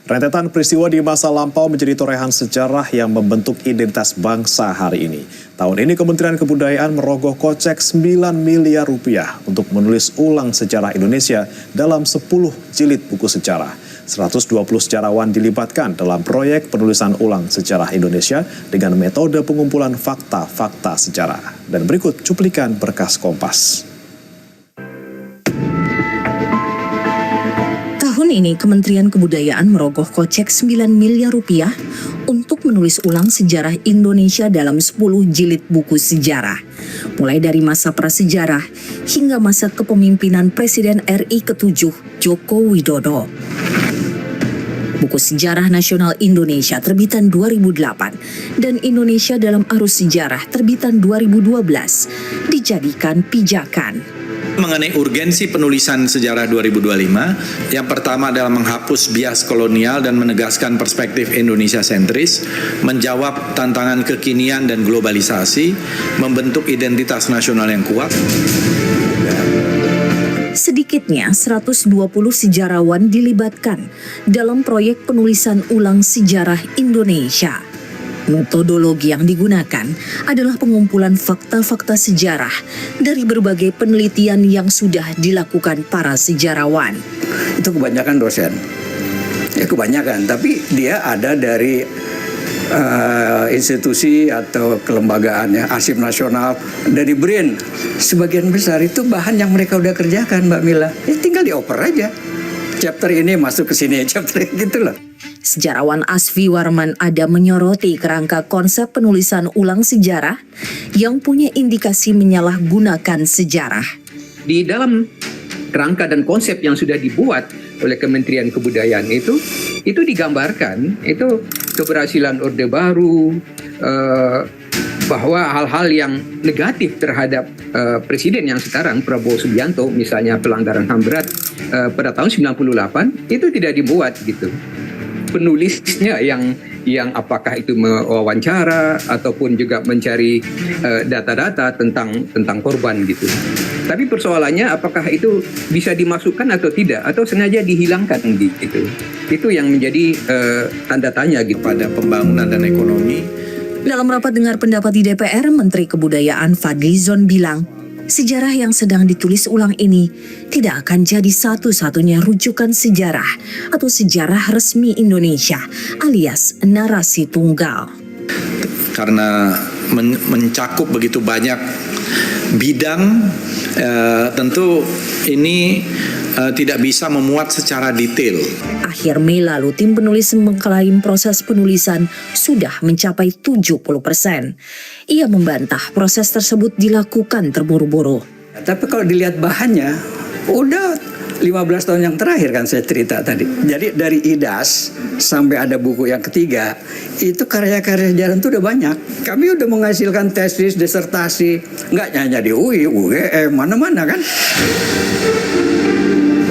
Rentetan peristiwa di masa lampau menjadi torehan sejarah yang membentuk identitas bangsa hari ini. Tahun ini Kementerian Kebudayaan merogoh kocek 9 miliar rupiah untuk menulis ulang sejarah Indonesia dalam 10 jilid buku sejarah. 120 sejarawan dilibatkan dalam proyek penulisan ulang sejarah Indonesia dengan metode pengumpulan fakta-fakta sejarah. Dan berikut cuplikan berkas Kompas. Tahun ini Kementerian Kebudayaan merogoh kocek 9 miliar rupiah untuk menulis ulang sejarah Indonesia dalam 10 jilid buku sejarah. Mulai dari masa prasejarah hingga masa kepemimpinan Presiden RI ke-7 Joko Widodo. Buku Sejarah Nasional Indonesia terbitan 2008 dan Indonesia dalam Arus Sejarah terbitan 2012 dijadikan pijakan. Mengenai urgensi penulisan sejarah 2025, yang pertama adalah menghapus bias kolonial dan menegaskan perspektif Indonesia sentris, menjawab tantangan kekinian dan globalisasi, membentuk identitas nasional yang kuat. Sedikitnya 120 sejarawan dilibatkan dalam proyek penulisan ulang sejarah Indonesia. Metodologi yang digunakan adalah pengumpulan fakta-fakta sejarah dari berbagai penelitian yang sudah dilakukan para sejarawan. Itu kebanyakan dosen. Ya kebanyakan, tapi dia ada dari institusi atau kelembagaan ya, Arsip Nasional, dari BRIN. Sebagian besar itu bahan yang mereka udah kerjakan, Mbak Mila. Ya tinggal dioper aja. Chapter ini masuk ke sini, chapter gitu loh. Sejarawan Asfi Warman ada menyoroti kerangka konsep penulisan ulang sejarah yang punya indikasi menyalahgunakan sejarah. Di dalam kerangka dan konsep yang sudah dibuat oleh Kementerian Kebudayaan itu digambarkan itu keberhasilan Orde Baru, bahwa hal-hal yang negatif terhadap Presiden yang sekarang Prabowo Subianto, misalnya pelanggaran HAM berat pada tahun 98 itu tidak dibuat gitu. Penulisnya yang apakah itu mewawancara ataupun juga mencari data-data tentang korban gitu. Tapi persoalannya apakah itu bisa dimasukkan atau tidak atau sengaja dihilangkan gitu. Itu yang menjadi tanda tanya gitu pada pembangunan dan ekonomi. Dalam rapat dengar pendapat di DPR, Menteri Kebudayaan Fadlizon bilang, sejarah yang sedang ditulis ulang ini tidak akan jadi satu-satunya rujukan sejarah atau sejarah resmi Indonesia alias narasi tunggal. Karena mencakup begitu banyak bidang, tentu ini tidak bisa memuat secara detail. Akhir Mei lalu, tim penulis mengklaim proses penulisan sudah mencapai 70%. Ia membantah proses tersebut dilakukan terburu-buru. Tapi kalau dilihat bahannya, udah 15 tahun yang terakhir kan saya cerita tadi. Jadi dari IDAS sampai ada buku yang ketiga, itu karya-karya sejarah itu udah banyak. Kami udah menghasilkan tesis, disertasi, nggak hanya di UI, UGM, mana-mana kan.